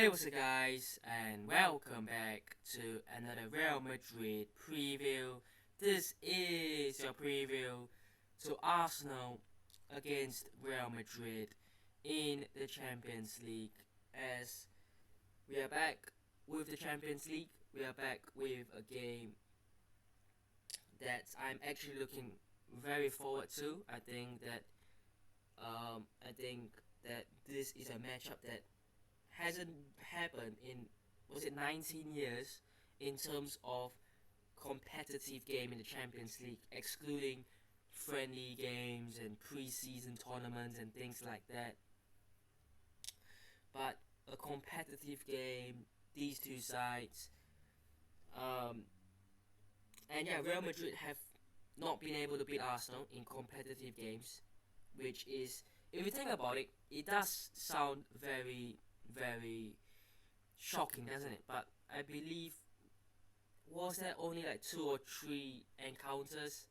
Hey, what's up, guys, and welcome back to another Real Madrid preview. This is your preview to Arsenal against Real Madrid in the Champions League. As we are back with the Champions League, we are back with a game that I'm actually looking very forward to. I think that this is a matchup that hasn't happened in, was it 19 years, in terms of competitive game in the Champions League, excluding friendly games and pre-season tournaments and things like that. But a competitive game, these two sides, um, and yeah, Real Madrid have not been able to beat Arsenal in competitive games, which is, if you think about it, it does sound very, very shocking, doesn't it? But I believe, was there only like two or three encounters?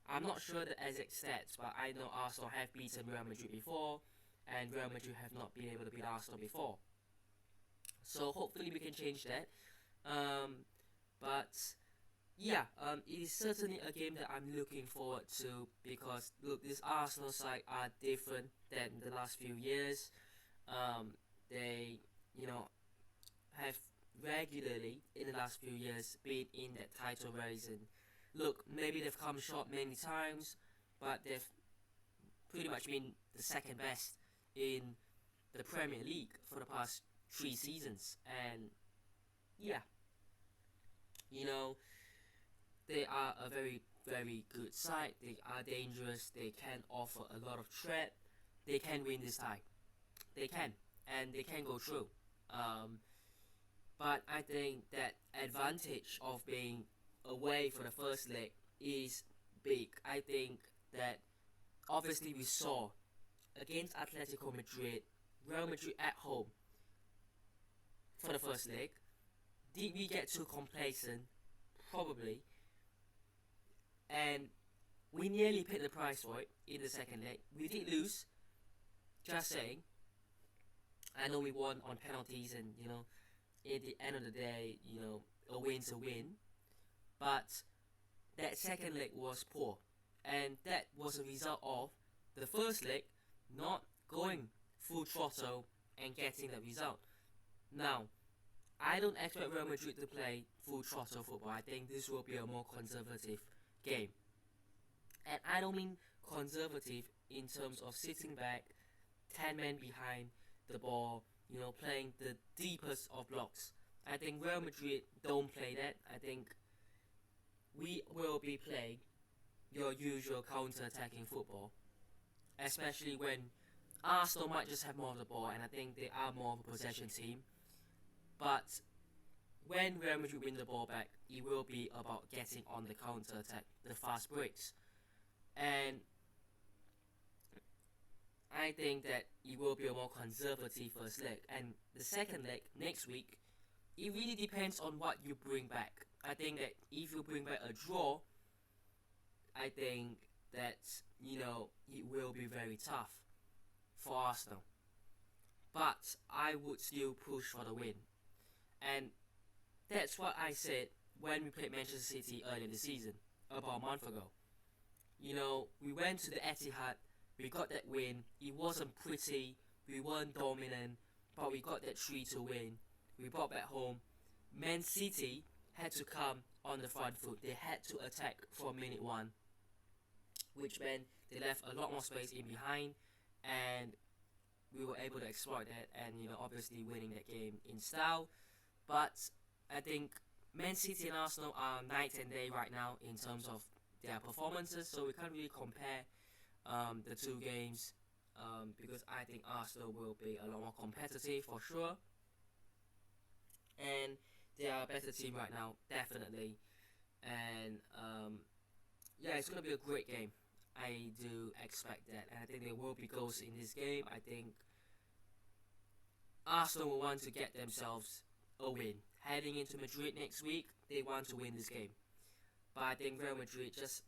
I'm not sure the exact stats, but I know Arsenal have beaten Real Madrid before, and Real Madrid have not been able to beat Arsenal before. So hopefully we can change that. But yeah, it is certainly a game that I'm looking forward to because look, this Arsenal side are different than the last few years. They, you know, have regularly in the last few years been in that title race, and look, maybe they've come short many times, but they've pretty much been the second best in the Premier League for the past 3 seasons. And yeah, you know, they are a very, very good side. They are dangerous. They can offer a lot of threat. They can win this tie. They can, and they can go through. Um, but I think that advantage of being away for the first leg is big. I think that obviously we saw against Atletico Madrid, Real Madrid at home for the first leg. Did we get too complacent? Probably. And we nearly paid the price for it in the second leg. We did lose, just saying. I know we won on penalties, and at the end of the day, a win's a win. But that second leg was poor, and that was a result of the first leg not going full throttle and getting the result. Now, I don't expect Real Madrid to play full throttle football. I think this will be a more conservative game. And I don't mean conservative in terms of sitting back, 10 men behind the ball, playing the deepest of blocks. I think Real Madrid don't play that. I think we will be playing your usual counter-attacking football, especially when Arsenal might just have more of the ball, and I think they are more of a possession team. But when Real Madrid win the ball back, it will be about getting on the counter-attack, the fast breaks. And I think that it will be a more conservative first leg. And the second leg, next week, it really depends on what you bring back. I think that if you bring back a draw, I think that, it will be very tough for Arsenal. But I would still push for the win. And that's what I said when we played Manchester City earlier in the season, about a month ago. We went to the Etihad, we got that win. It wasn't pretty, we weren't dominant, but we got that 3-2 win. We brought back home. Man City had to come on the front foot. They had to attack from minute one, which meant they left a lot more space in behind, and we were able to exploit that and, obviously winning that game in style. But I think Man City and Arsenal are night and day right now in terms of their performances, so we can't really compare the two games because I think Arsenal will be a lot more competitive for sure, and they are a better team right now, definitely. And yeah, it's gonna be a great game. I do expect that, and I think there will be goals in this game. I think Arsenal will want to get themselves a win heading into Madrid next week. They want to win this game, but I think Real Madrid just,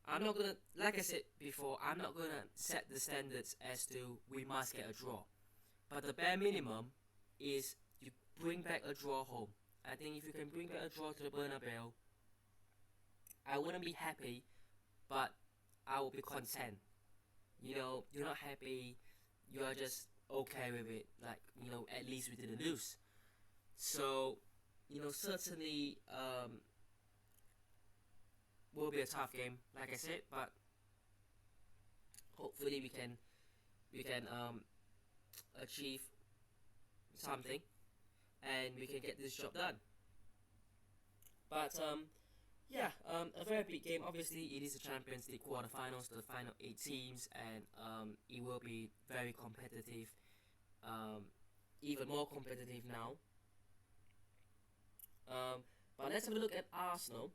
I'm not gonna, like I said before, I'm not gonna set the standards as to we must get a draw. But the bare minimum is you bring back a draw home. I think if you can bring back a draw to the Bernabeu, I wouldn't be happy, but I will be content. You're not happy, you are just okay with it. Like, at least we didn't lose. So, certainly will be a tough game, like I said, but hopefully we can achieve something and we can get this job done. But yeah, a very big game. Obviously, it is the Champions League quarterfinals, the final 8 teams, and it will be very competitive, even more competitive now. But let's have a look at Arsenal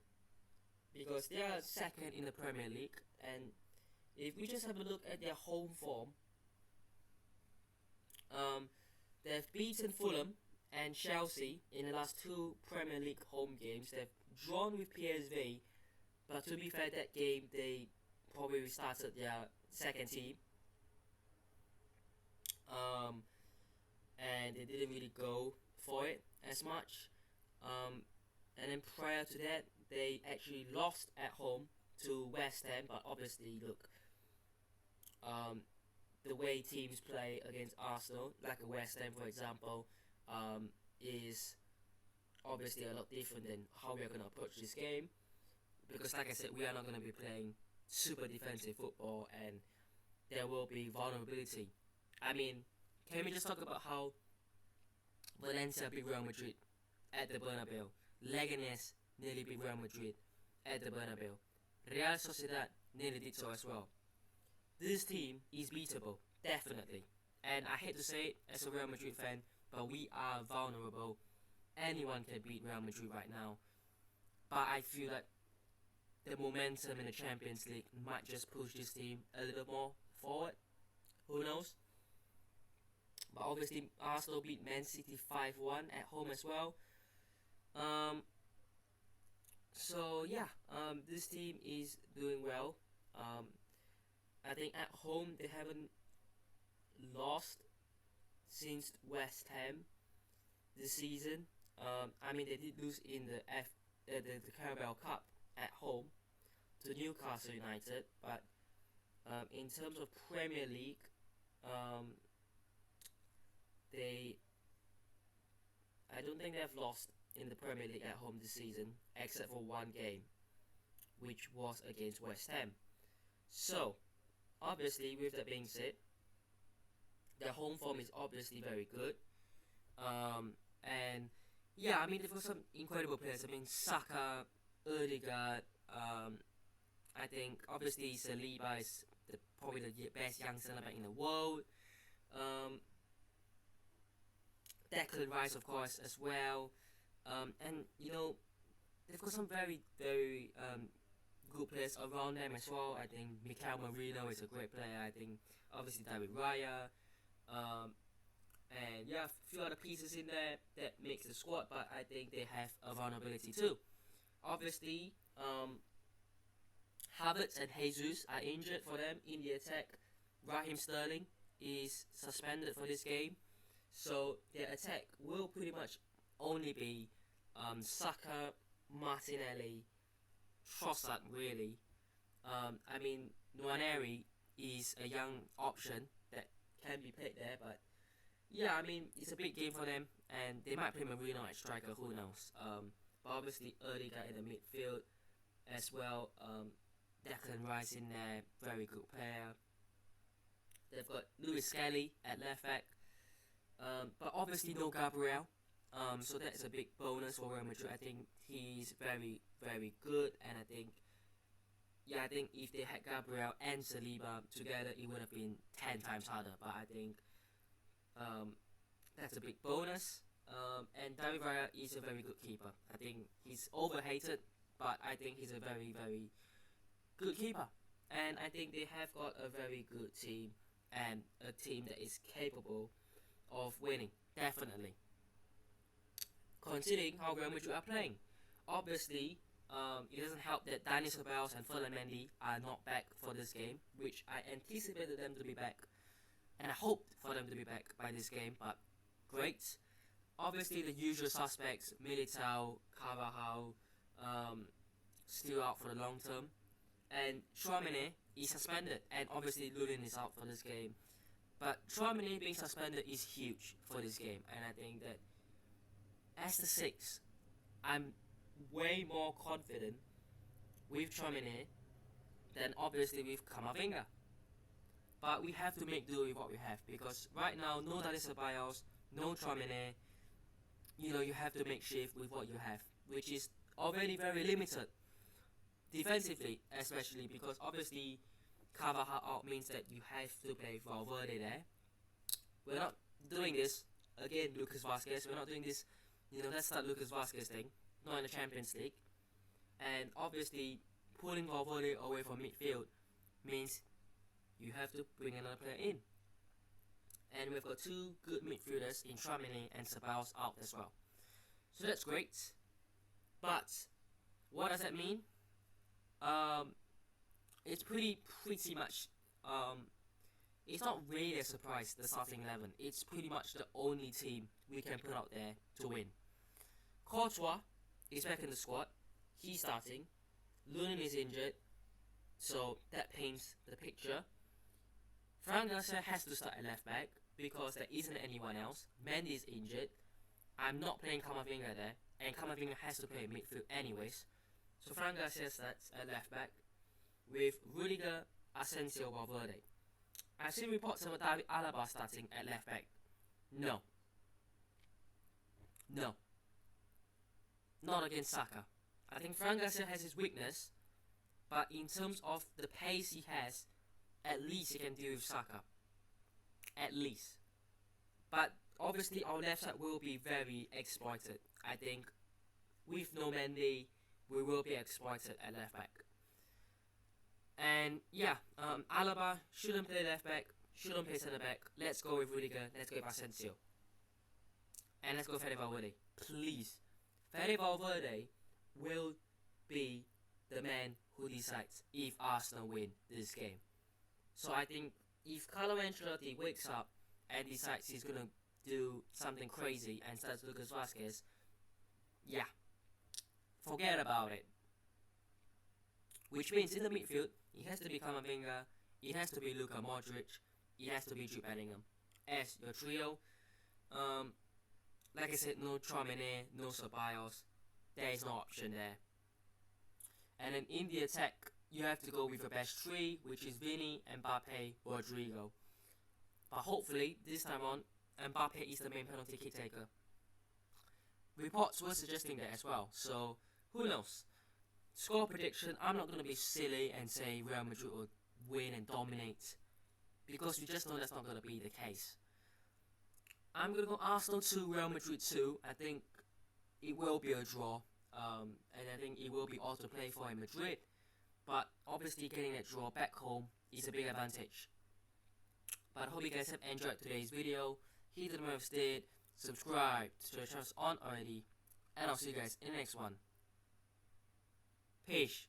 because they are second in the Premier League, and if we just have a look at their home form, they've beaten Fulham and Chelsea in the last 2 Premier League home games. They've drawn with PSV, but to be fair, that game they probably restarted their second team, and they didn't really go for it as much. And then prior to that, they actually lost at home to West Ham. But obviously, look, the way teams play against Arsenal, like a West Ham, for example, is obviously a lot different than how we are going to approach this game. Because, like I said, we are not going to be playing super defensive football, and there will be vulnerability. I mean, can we just talk about how Valencia beat Real Madrid at the Bernabeu? Leganes nearly beat Real Madrid at the Bernabeu. Real Sociedad nearly did so as well. This team is beatable, definitely. And I hate to say it as a Real Madrid fan, but we are vulnerable. Anyone can beat Real Madrid right now. But I feel that the momentum in the Champions League might just push this team a little more forward. Who knows? But obviously, Arsenal beat Man City 5-1 at home as well. So yeah, this team is doing well. I think at home they haven't lost since West Ham this season. I mean, they did lose in the Carabao Cup at home to Newcastle United, but in terms of Premier League, I don't think they've lost in the Premier League at home this season, except for one game, which was against West Ham. So, obviously, with that being said, their home form is obviously very good. And yeah, I mean, they've got some incredible players. I mean, Saka, Odegaard, I think obviously Saliba is probably the best young centre back in the world. Declan Rice, of course, as well. And they've got some very, very good players around them as well. I think Mikel Merino is a great player. I think obviously David Raya. And yeah, a few other pieces in there that makes the squad, but I think they have a vulnerability too. Obviously, Havertz and Jesus are injured for them in the attack. Raheem Sterling is suspended for this game, so their attack will pretty much only be Saka, Martinelli, Trossard really. I mean, Nwaneri is a young option that can be played there, but yeah, I mean, it's a big game for them, and they might play Marino at striker, who knows. But obviously, Odegaard in the midfield as well. Declan Rice in there, very good player. They've got Lewis Skelly at left back, but obviously no Gabriel. So that's a big bonus for Real Madrid. I think he's very, very good, and I think if they had Gabriel and Saliba together, it would have been 10 times harder. But I think that's a big bonus. And David Raya is a very good keeper. I think he's overhated, but I think he's a very, very good keeper. And I think they have got a very good team, and a team that is capable of winning, definitely. Considering how Real Madrid are playing. Obviously, it doesn't help that Dani Ceballos and Ferland Mendy are not back for this game, which I anticipated them to be back. and I hoped for them to be back by this game, but great. Obviously, the usual suspects, Militao, Carvajal, still out for the long term, and Chouameni is suspended, and obviously Lunin is out for this game. But Chouameni being suspended is huge for this game, and I think that as the six, I'm way more confident with Chouameni than obviously with Camavinga. But we have to make do with what we have, because right now, no Dani Ceballos, no Chouameni. You have to make shift with what you have, which is already very limited defensively, especially because obviously Carvajal out means that you have to play Valverde there. We're not doing this again, Lucas Vazquez. We're not doing this. Let's start Lucas Vazquez thing. Not in the Champions League, and obviously pulling Valverde away from midfield means you have to bring another player in. And we've got two good midfielders in Chouameni and Ceballos out as well. So that's great. But what does that mean? It's pretty much. It's not really a surprise, the starting 11. It's pretty much the only team we can put out there to win. Courtois is back in the squad. He's starting. Lunin is injured, so that paints the picture. Fran Garcia has to start at left back because there isn't anyone else. Mendy is injured. I'm not playing Camavinga there, and Camavinga has to play midfield anyways. So Fran Garcia starts at left back with Rudiger, Asensio, Valverde. I've seen reports about David Alaba starting at left back. No. Not against Saka. I think Fran Garcia has his weakness, but in terms of the pace he has, at least he can deal with Saka. At least. But obviously our left side will be very exploited. I think with no Mendy, we will be exploited at left back. And yeah, Alaba shouldn't play left back, shouldn't play centre back. Let's go with Rudiger, let's go with Asensio. And let's go Fede Valverde. Please. Fede Valverde will be the man who decides if Arsenal win this game. So I think if Carlo Ancelotti wakes up and decides he's going to do something crazy and starts Lucas Vazquez, yeah, forget about it. Which means in the midfield, it has to be Camavinga, it has to be Luka Modric, it has to be Jude Bellingham as your trio. Like I said, no Chouameni, no Ceballos. There is no option there. And then in the attack, you have to go with your best three, which is Vini, Mbappe, Rodrigo. But hopefully, this time on, Mbappe is the main penalty kick taker. Reports were suggesting that as well, so who knows? Score prediction, I'm not going to be silly and say Real Madrid will win and dominate, because we just know that's not going to be the case. I'm going to go Arsenal 2, Real Madrid 2. I think it will be a draw, and I think it will be auto play for Madrid. But obviously getting that draw back home is a big advantage. But I hope you guys have enjoyed today's video. Hit the notification, subscribe to the channel on already, and I'll see you guys in the next one. Peace.